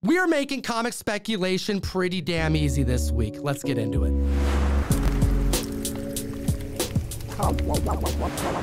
We're making comic speculation pretty damn easy this week. Let's get into it.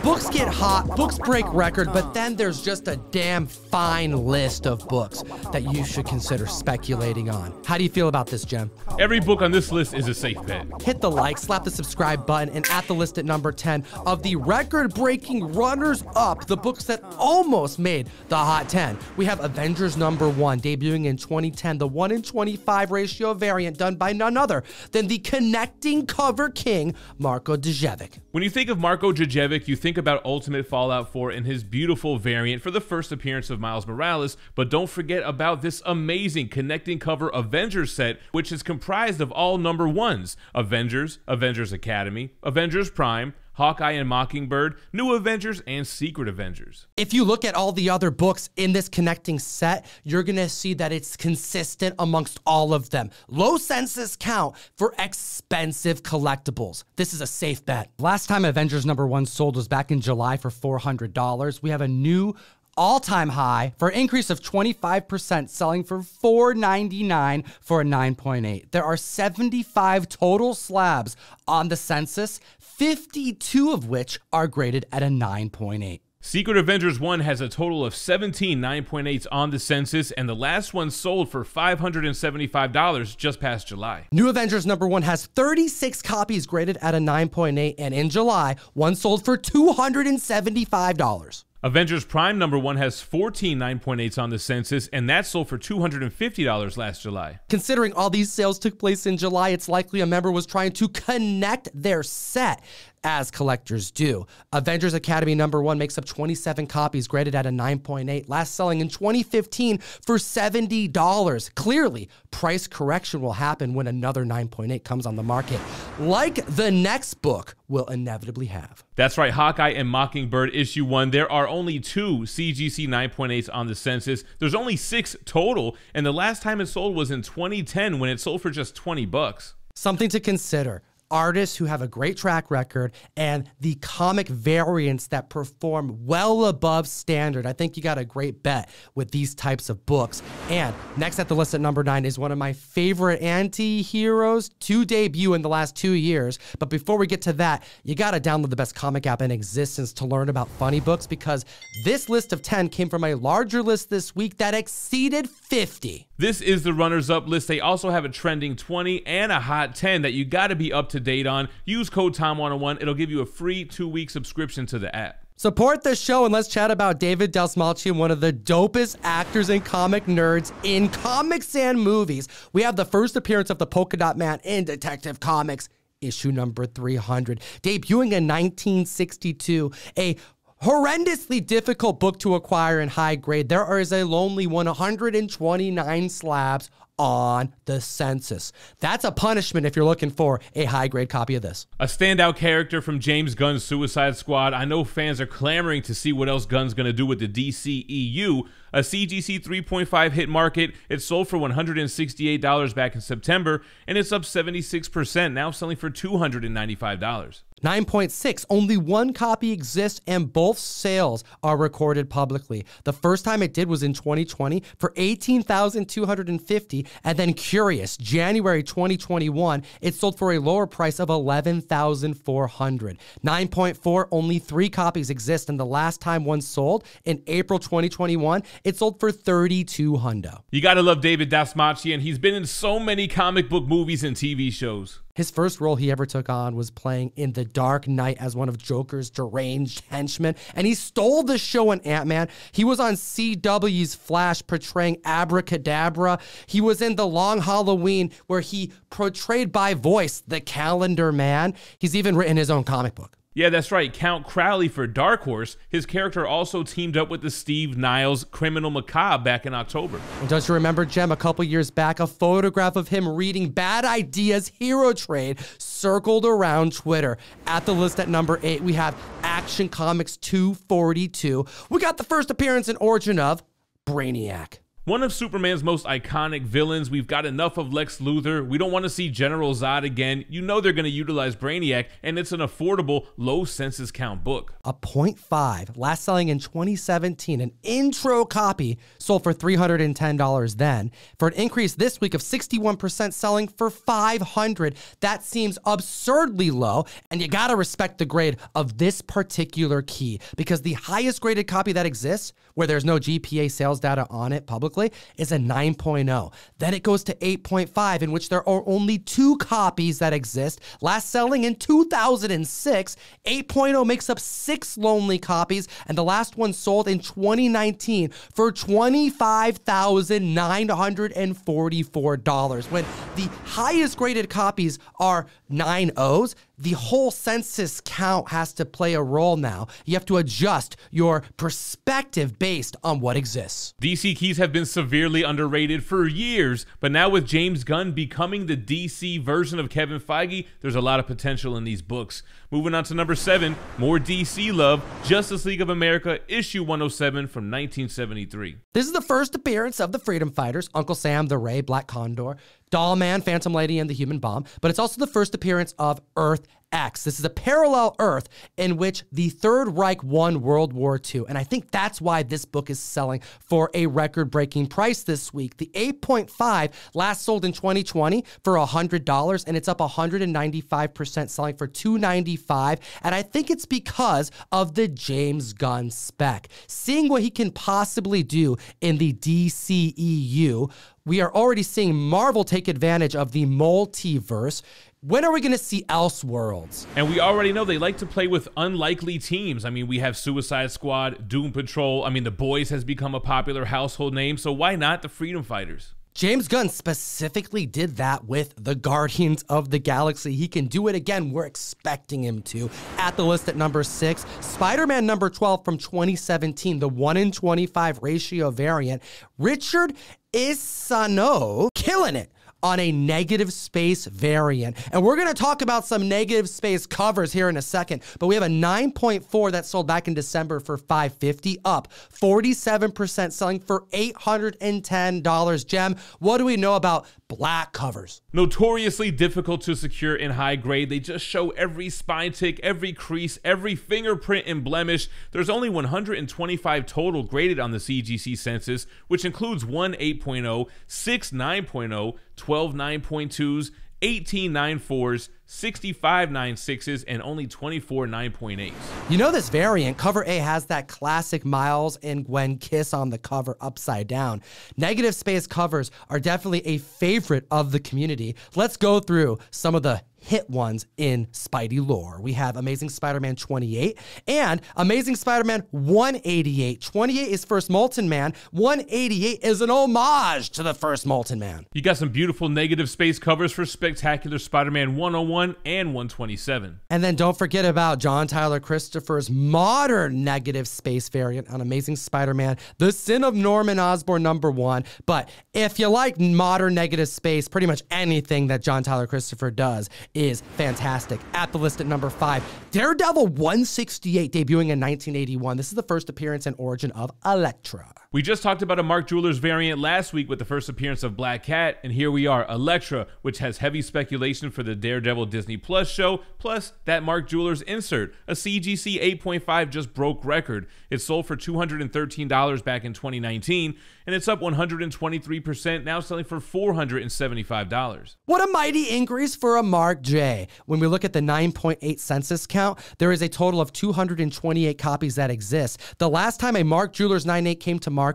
Books get hot, books break record, but then there's just a damn fine list of books that you should consider speculating on. How do you feel about this, Jem? Every book on this list is a safe bet. Hit the like, slap the subscribe button, and at the list at number 10 of the record-breaking runners-up, the books that almost made the Hot 10. We have Avengers No. 1, debuting in 2010, the 1-in-25 ratio variant done by none other than the connecting cover king, Marko Djevik. When you think of Marko Djevik, you think about Ultimate Fallout 4 and his beautiful variant for the first appearance of Miles Morales, but don't forget about this amazing connecting cover Avengers set, which is comprised of all number 1s: Avengers, Avengers Academy, Avengers Prime, Hawkeye and Mockingbird, New Avengers, and Secret Avengers. If you look at all the other books in this connecting set, you're gonna see that it's consistent amongst all of them. Low census count for expensive collectibles. This is a safe bet. Last time Avengers No. 1 sold was back in July for $400. We have a new all-time high for an increase of 25%, selling for $4.99 for a 9.8. There are 75 total slabs on the census, 52 of which are graded at a 9.8. Secret Avengers 1 has a total of 17 9.8s on the census, and the last one sold for $575 just past July. New Avengers No. 1 has 36 copies graded at a 9.8, and in July, one sold for $275. Avengers Prime No. 1 has 14 9.8s on the census, and that sold for $250 last July. Considering all these sales took place in July, it's likely a member was trying to connect their set, as collectors do. Avengers Academy No. 1 makes up 27 copies graded at a 9.8, last selling in 2015 for $70. Clearly, price correction will happen when another 9.8 comes on the market, like the next book will inevitably have. That's right, Hawkeye and Mockingbird Issue 1. There are only 2 CGC 9.8s on the census. There's only 6 total, and the last time it sold was in 2010 when it sold for just $20. Something to consider. Artists who have a great track record and the comic variants that perform well above standard. I think you got a great bet with these types of books. And next at the list at number 9 is one of my favorite anti-heroes to debut in the last 2 years. But before we get to that, you got to download the best comic app in existence to learn about funny books, because this list of 10 came from a larger list this week that exceeded 50. This is the runners-up list. They also have a trending 20 and a hot 10 that you got to be up to date on. Use code TOM101. It'll give you a free 2-week subscription to the app. Support the show and let's chat about David Dastmalchian, one of the dopest actors and comic nerds in comics and movies. We have the first appearance of the Polka Dot Man in Detective Comics, issue number 300. Debuting in 1962, a horrendously difficult book to acquire in high grade. There is a lonely 129 slabs on the census. That's a punishment if you're looking for a high-grade copy of this. A standout character from James Gunn's Suicide Squad. I know fans are clamoring to see what else Gunn's going to do with the DCEU. A CGC 3.5 hit market. It sold for $168 back in September, and it's up 76%, now selling for $295. 9.6, only one copy exists and both sales are recorded publicly. The first time it did was in 2020 for $18,250, and then Curious, January 2021, it sold for a lower price of $11,400. 9.4, only 3 copies exist, and the last time one sold in April 2021, it sold for $3,200. You gotta love David Dastmalchian. He's been in so many comic book movies and TV shows. His first role he ever took on was playing in The Dark Knight as one of Joker's deranged henchmen, and he stole the show in Ant-Man. He was on CW's Flash portraying Abracadabra. He was in The Long Halloween, where he portrayed by voice the Calendar Man. He's even written his own comic book. Yeah, that's right, Count Crowley for Dark Horse. His character also teamed up with the Steve Niles Criminal Macabre back in October. And don't you remember, Jem, a couple years back, a photograph of him reading Bad Ideas Hero Trade circled around Twitter. At the list at number 8, we have Action Comics 242. We got the first appearance and origin of Brainiac. One of Superman's most iconic villains. We've got enough of Lex Luthor. We don't want to see General Zod again. You know they're going to utilize Brainiac, and it's an affordable, low census count book. A 0.5, last selling in 2017, an intro copy sold for $310 then, for an increase this week of 61% selling for $500. That seems absurdly low, and you gotta respect the grade of this particular key, because the highest graded copy that exists, where there's no GPA sales data on it publicly, is a 9.0. Then it goes to 8.5, in which there are only 2 copies that exist, last selling in 2006. 8.0 makes up 6 lonely copies, and the last one sold in 2019 for $25,944. When the highest graded copies are 9.0s, the whole census count has to play a role now. You have to adjust your perspective based on what exists. DC keys have been severely underrated for years, but now with James Gunn becoming the DC version of Kevin Feige, there's a lot of potential in these books. Moving on to number 7, more DC love, Justice League of America, issue 107 from 1973. This is the first appearance of the Freedom Fighters, Uncle Sam, the Ray, Black Condor, Doll Man, Phantom Lady, and the Human Bomb, but it's also the first appearance of Earth X. This is a parallel Earth in which the Third Reich won World War II, and I think that's why this book is selling for a record-breaking price this week. The 8.5 last sold in 2020 for $100, and it's up 195%, selling for $295, and I think it's because of the James Gunn spec. Seeing what he can possibly do in the DCEU, we are already seeing Marvel take advantage of the multiverse. When are we going to see Elseworlds? And we already know they like to play with unlikely teams. I mean, we have Suicide Squad, Doom Patrol. I mean, The Boys has become a popular household name, so why not the Freedom Fighters? James Gunn specifically did that with the Guardians of the Galaxy. He can do it again. We're expecting him to. At the list at number 6, Spider-Man number 12 from 2017, the 1-in-25 ratio variant. Richard Isano killing it on a negative space variant. And we're going to talk about some negative space covers here in a second, but we have a 9.4 that sold back in December for $550, up 47%, selling for $810. Gem, what do we know about black covers? Notoriously difficult to secure in high grade. They just show every spine tick, every crease, every fingerprint and blemish. There's only 125 total graded on the CGC census, which includes 1 8.0, 6 9.0, 12 9.2s, 18 9.4s, 65 9.6s, and only 24 9.8s. You know this variant, cover A, has that classic Miles and Gwen kiss on the cover upside down. Negative space covers are definitely a favorite of the community. Let's go through some of the hit ones in Spidey lore. We have Amazing Spider-Man 28 and Amazing Spider-Man 188. 28 is First Molten Man. 188 is an homage to the First Molten Man. You got some beautiful negative space covers for Spectacular Spider-Man 101 and 127. And then don't forget about John Tyler Christopher's modern negative space variant on Amazing Spider-Man, The Sin of Norman Osborn number 1. But if you like modern negative space, pretty much anything that John Tyler Christopher does is fantastic. At the list at number 5, Daredevil 168, debuting in 1981. This is the first appearance and origin of Elektra. We just talked about a Mark Jewelers variant last week with the first appearance of Black Cat, and here we are, Elektra, which has heavy speculation for the Daredevil Disney Plus show, plus that Mark Jewelers insert. A CGC 8.5 just broke record. It sold for $213 back in 2019, and it's up 123%, now selling for $475. What a mighty increase for a Mark J. When we look at the 9.8 census count, there is a total of 228 copies that exist. The last time a Mark Jewelers 9.8 came to market,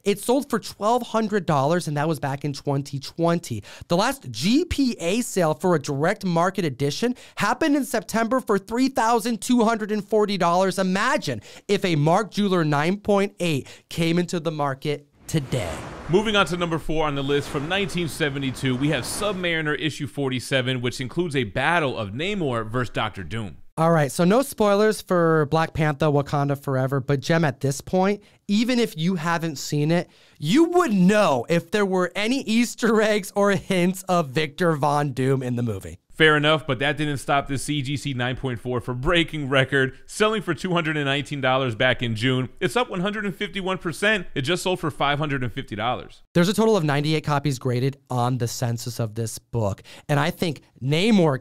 it sold for $1,200, and that was back in 2020. The last GPA sale for a direct market edition happened in September for $3,240. Imagine if a Mark Jeweler 9.8 came into the market today. Moving on to number 4 on the list from 1972, we have Submariner Issue 47, which includes a battle of Namor versus Dr. Doom. All right, so no spoilers for Black Panther Wakanda Forever, but Jem, at this point, even if you haven't seen it, you would know if there were any Easter eggs or hints of Victor Von Doom in the movie. Fair enough, but that didn't stop the CGC 9.4 for breaking record, selling for $219 back in June. It's up 151%. It just sold for $550. There's a total of 98 copies graded on the census of this book, and I think Namor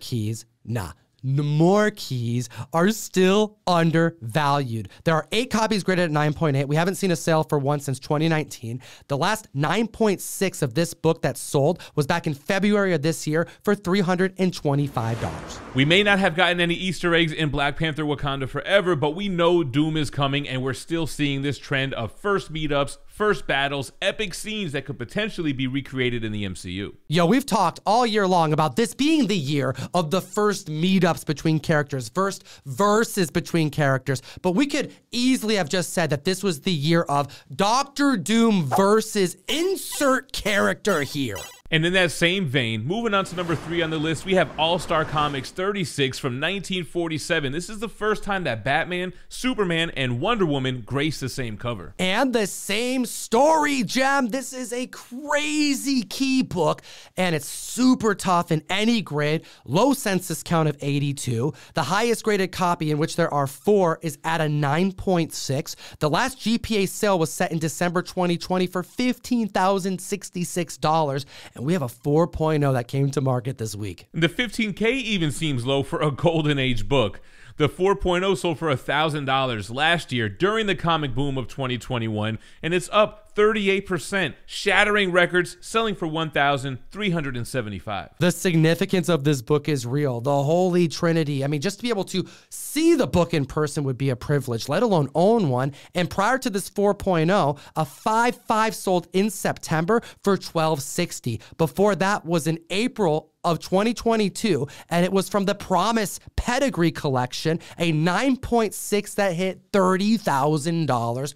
keys are still undervalued. There are 8 copies graded at 9.8. We haven't seen a sale for one since 2019. The last 9.6 of this book that sold was back in February of this year for $325. We may not have gotten any Easter eggs in Black Panther Wakanda Forever, but we know Doom is coming, and we're still seeing this trend of first meetups, first battles, epic scenes that could potentially be recreated in the MCU. Yo, we've talked all year long about this being the year of the first meetups between characters, first verses between characters, but we could easily have just said that this was the year of Doctor Doom versus insert character here. And in that same vein, moving on to number 3 on the list, we have AllStar Comics 36 from 1947. This is the first time that Batman, Superman, and Wonder Woman grace the same cover. And the same story, Gem. This is a crazy key book, and it's super tough in any grade. Low census count of 82. The highest graded copy, in which there are 4, is at a 9.6. The last GPA sale was set in December 2020 for $15,066. And we have a 4.0 that came to market this week. The 15K even seems low for a Golden Age book. The 4.0 sold for $1,000 last year during the comic boom of 2021, and it's up 38%, shattering records, selling for $1,375. The significance of this book is real. The Holy Trinity. I mean, just to be able to see the book in person would be a privilege, let alone own one. And prior to this 4.0, a 5.5 sold in September for $1,260. Before that was in April of 2022, and it was from the Promise Pedigree collection, a 9.6 that hit $30,000.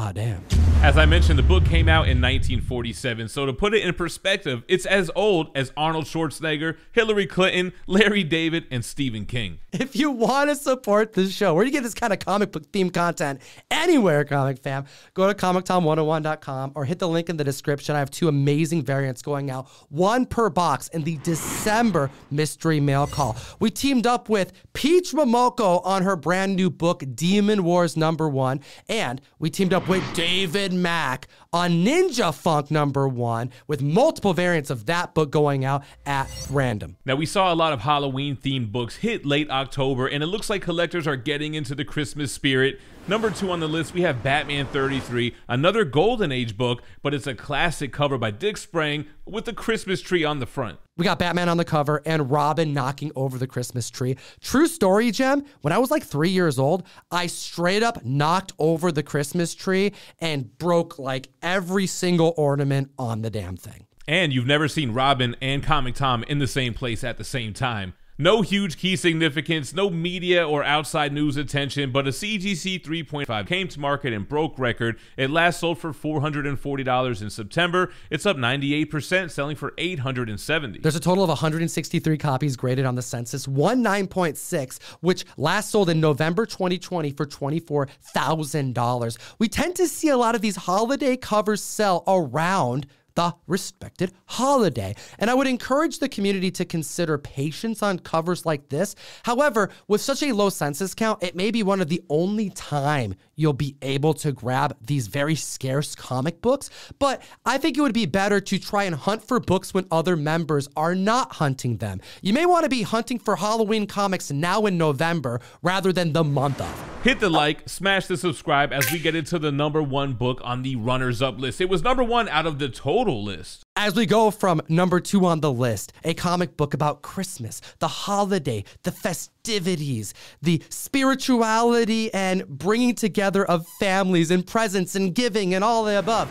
Ah, damn. As I mentioned, the book came out in 1947, so to put it in perspective, it's as old as Arnold Schwarzenegger, Hillary Clinton, Larry David, and Stephen King. If you want to support this show, where do you get this kind of comic book themed content anywhere, comic fam, go to comictom101.com or hit the link in the description. I have 2 amazing variants going out, 1 per box in the December mystery mail call. We teamed up with Peach Momoko on her brand new book, Demon Wars #1, and we teamed up with David Mack on Ninja Funk #1, with multiple variants of that book going out at random. Now, we saw a lot of Halloween themed books hit late October, and it looks like collectors are getting into the Christmas spirit. Number 2 on the list, we have Batman 33, another Golden Age book, but it's a classic cover by Dick Sprang with the Christmas tree on the front. We got Batman on the cover and Robin knocking over the Christmas tree. True story, Gem, when I was like 3 years old, I straight up knocked over the Christmas tree and broke like every single ornament on the damn thing. And you've never seen Robin and Comic Tom in the same place at the same time. No huge key significance, no media or outside news attention, but a CGC 3.5 came to market and broke record. It last sold for $440 in September. It's up 98%, selling for $870. There's a total of 163 copies graded on the census, 9.6, which last sold in November 2020 for $24,000. We tend to see a lot of these holiday covers sell around the respected holiday. And I would encourage the community to consider patience on covers like this. However, with such a low census count, it may be one of the only time you'll be able to grab these very scarce comic books. But I think it would be better to try and hunt for books when other members are not hunting them. You may want to be hunting for Halloween comics now in November rather than the month of. Hit the like, smash the subscribe as we get into the #1 book on the runners-up list. It was #1 out of the total list. As we go from number 2 on the list, a comic book about Christmas, the holiday, the festivities, the spirituality and bringing together of families and presents and giving and all the above,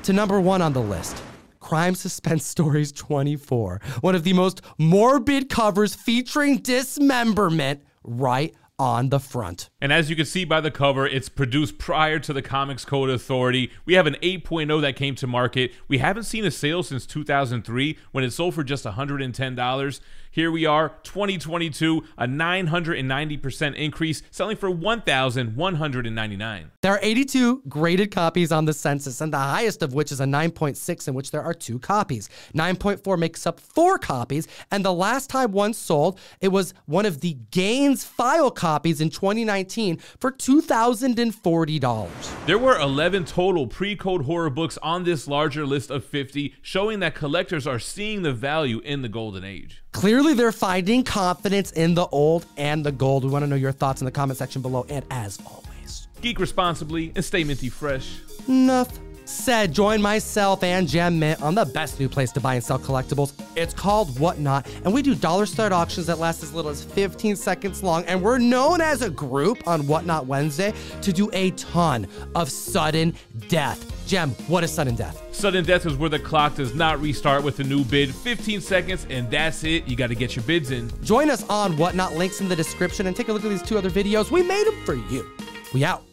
to #1 on the list. Crime Suspense Stories 24, one of the most morbid covers featuring dismemberment right on the front. And as you can see by the cover, it's produced prior to the Comics Code Authority. We have an 8.0 that came to market. We haven't seen a sale since 2003 when it sold for just $110. Here we are, 2022, a 990% increase, selling for $1,199. There are 82 graded copies on the census, and the highest of which is a 9.6, in which there are 2 copies. 9.4 makes up 4 copies, and the last time one sold, it was one of the Gaines file copies in 2019 for $2,040. There were 11 total pre-code horror books on this larger list of 50, showing that collectors are seeing the value in the golden age. Clearly, they're finding confidence in the old and the gold. We want to know your thoughts in the comment section below. And as always, geek responsibly and stay minty fresh. Enough said. Join myself and Gem Mint on the best new place to buy and sell collectibles. It's called Whatnot, and we do dollar start auctions that last as little as 15 seconds long. And we're known as a group on Whatnot Wednesday to do a ton of sudden death. Gem, what is sudden death? Sudden death is where the clock does not restart with a new bid. 15 seconds, and that's it. You got to get your bids in. Join us on Whatnot. Links in the description, and take a look at these 2 other videos. We made them for you. We out.